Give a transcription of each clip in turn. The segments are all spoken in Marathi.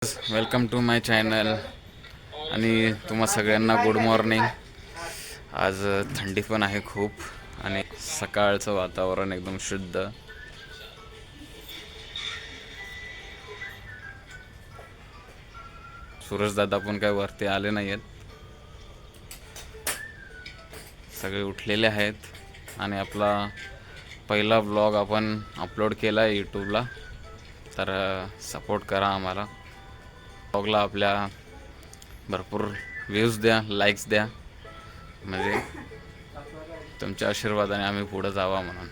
वेलकम टू माय चॅनल आणि तुम्हा सगळ्यांना गुड मॉर्निंग. आज थंडी पण आहे खूप आणि सकाळचं वातावरण एकदम शुद्ध. सूरज दादा पण काय वरती आले नाही आहेत, सगळे उठलेले आहेत आणि आपला पहिला व्लॉग आपण अपलोड केला आहे यूट्यूबला. तर सपोर्ट करा आम्हाला. व्लॉगला आपल्या भरपूर व्ह्यूज द्या, लाईक्स द्या, म्हणजे तुमच्या आशीर्वादाने आम्ही पुढे जावा म्हणून.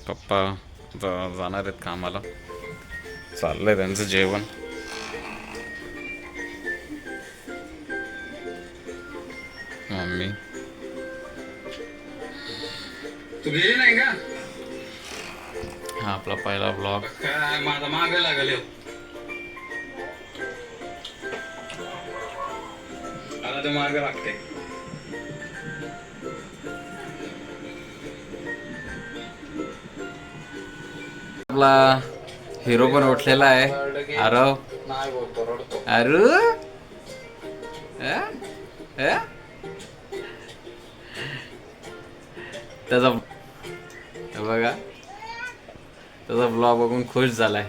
पप्पा जाणार आहेत कामाला, चाललंय त्यांचं जेवण. मम्मी तू गेली नाही का? हा आपला पहिला ब्लॉग. काय माझा माग लागले. आता ते माग लागते. आपला हिरो पण उठलेला आहे. आरव नाही बोलतो, रडतो. अरू त्याचा बघा, त्याचा ब्लॉग बघून खुश झालाय.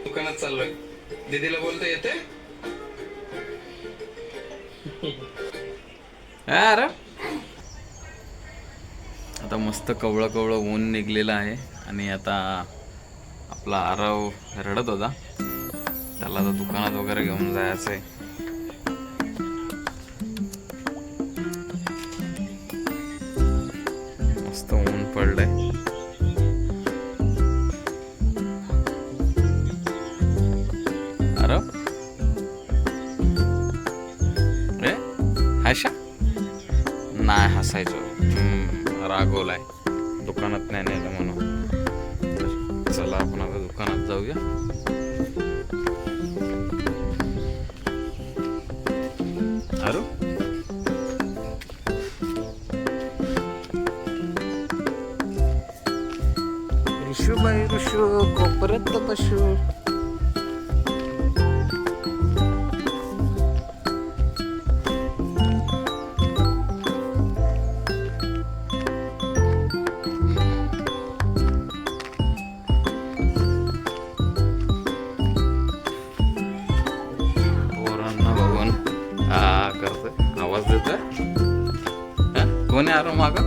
दुकानात चाललोय. दीदीला बोलता येते? अरे आता मस्त कवळं कवळं ऊन निघलेलं आहे आणि आता आपला आरव रडत होता, त्याला आता दुकानात वगैरे घेऊन जायचं आहे. मस्त ऊन पडलंय. आरव रे हसा नाही, हसायचो. रागवलाय दुकानात नाही नेलं म्हणून. तर चला आपण आता दुकानात जाऊया. अरे ऋषू बाई ऋषू कोपरत पशू. आवाज देतोय. कोण आहे आरो माग?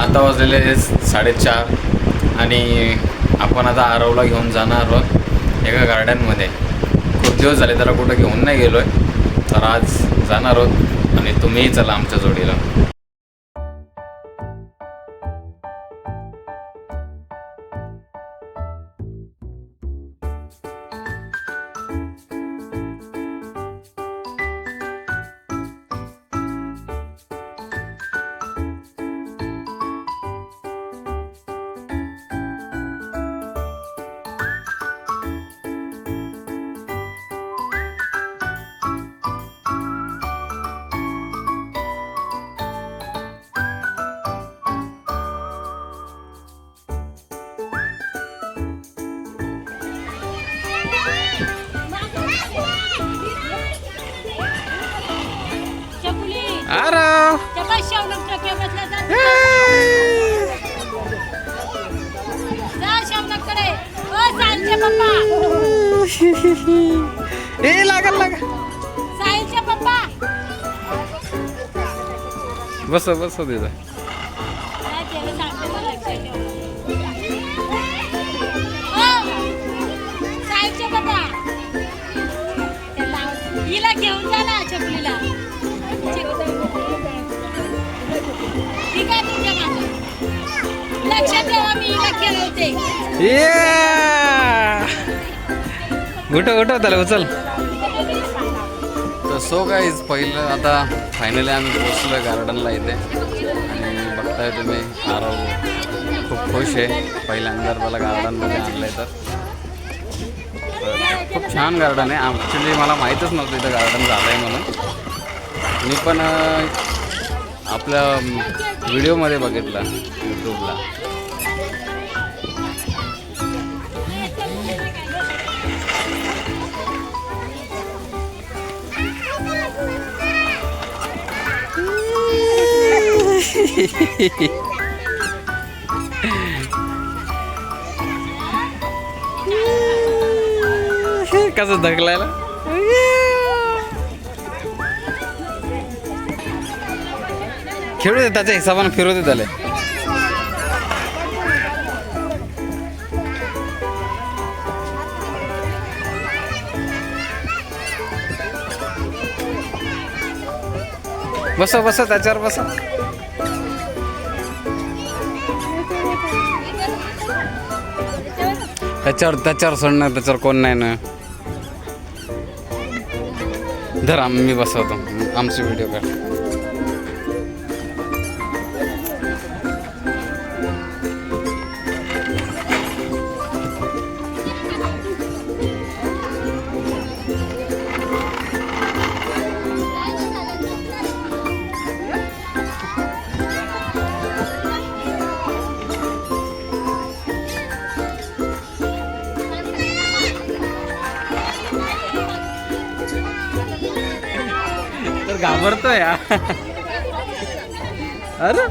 आता वाजलेले 4:30 आणि आपण आता आरवला घेऊन जाणार आहोत एका गार्डनमध्ये. खूप दिवस झाले त्याला कुठं घेऊन नाही गेलोय, तर आज जाणार आहोत आणि तुम्हीही चला आमच्या जोडीला. आरव ए लागल लागा. बस बस दिदा. हिला घेऊन जा ना चपलीला. उठव त्याला उचल. तर सो गाईज पहिलं आता फायनली आम्ही पोचलो गार्डनला इथे आणि बघताय तुम्ही आरव खूप खुश आहे पहिल्यांदा मला गार्डनमध्ये आणलं आहे. तर खूप छान गार्डन आहे. ॲक्च्युली मला माहीतच नव्हतं इथं गार्डन झालं आहे म्हणून. मी पण आपल्या व्हिडिओमध्ये बघितलं यूट्यूबला. कसं धकलायला खेळू दे त्याच्या हिशोबाने फिरू दे त्याला. बस त्याच्यावर बस. त्याच्यावर सोडणार त्याच्यावर कोण नाही ना. धर आम्ही बसवतो आमचे व्हिडिओ काढ. घाबरतो या. अरे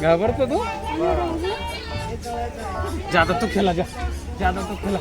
घाबरतो तू. ज्यादा तू खेळा ज्यादा तू खेळा.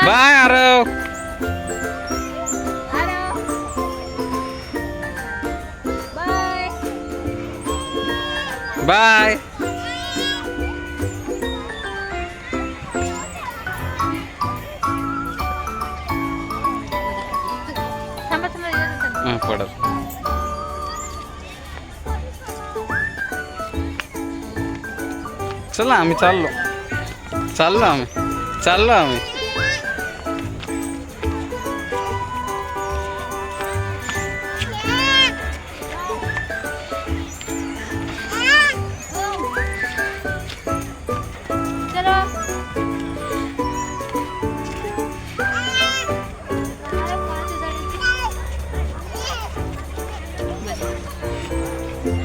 बाय आरव. बाय. पडत. चला आम्ही चाललो आम्ही.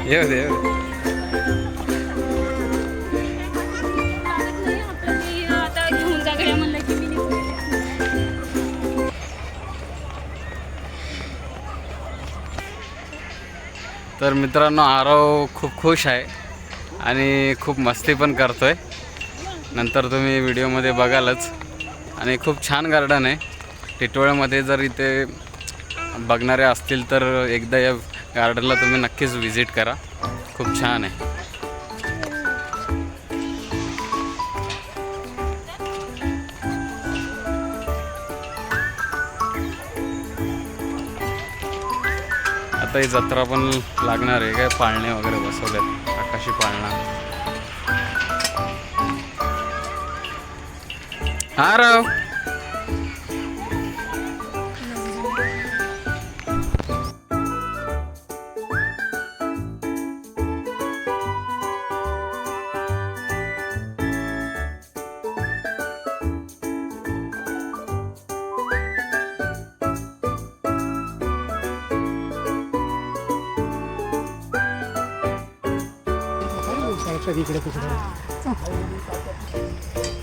येऊ दे. तर मित्रांनो आरव खूप खुश आहे आणि खूप मस्ती पण करतोय. नंतर तुम्ही व्हिडिओमध्ये बघालच. आणि खूप छान गार्डन आहे. टिटोळ्यामध्ये जर इथे बघणारे असतील तर एकदा या गार्डनला तुम्ही नक्कीच व्हिजिट करा. खूप छान आहे. आता ही जत्रा पण लागणार आहे. काय पाळणे वगैरे बसवलेत. आकाशी पाळणा. आरव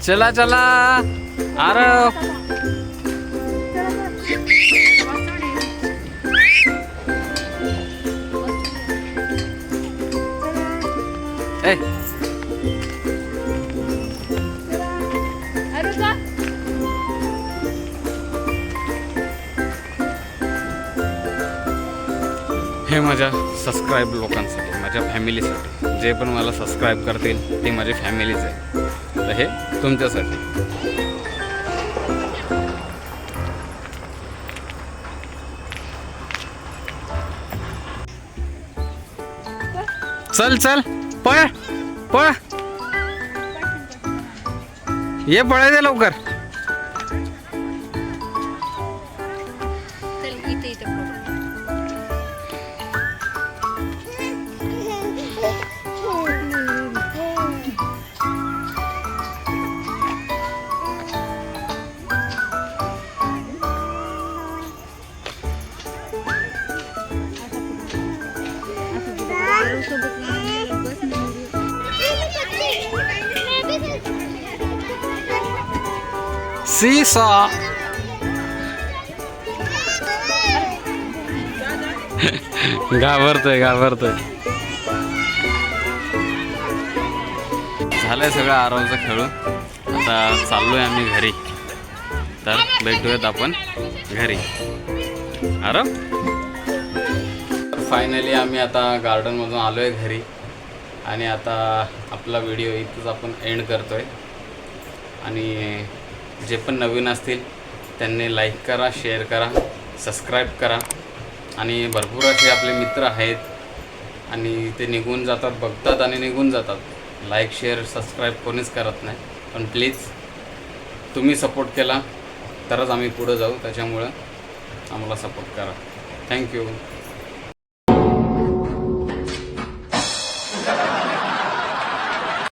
चला चला आरव ए हे माझ्या सबस्क्राईब लोकांसाठी, माझ्या फॅमिलीसाठी, जे पण मला सबस्क्राईब करतील ते माझी फॅमिलीच आहे. तर हे तुमच्यासाठी. चल चल पळ पळ, ये पळाय दे लवकर. सीसा घाबरतोय घाबरतोय. झालंय सगळं आरामचं खेळून. आता चाललोय आम्ही घरी. तर भेटूयात आपण घरी. आराम. फायनली आम्ही आता गार्डनमधून आलोय घरी. आणि आता आपला व्हिडिओ इथंच आपण एंड करतोय. आणि जे पण नवीन असतील त्यांनी लाईक करा, शेअर करा, सबस्क्राईब करा. आणि भरपूर असे आपले मित्र आहेत आणि ते निघून जातात, बघतात आणि निघून जातात. लाईक शेअर सबस्क्राईब कोणीच करत नाही. पण प्लीज तुम्ही सपोर्ट केला तरच आम्ही पुढं जाऊ. त्याच्यामुळं आम्हाला सपोर्ट करा. थँक्यू.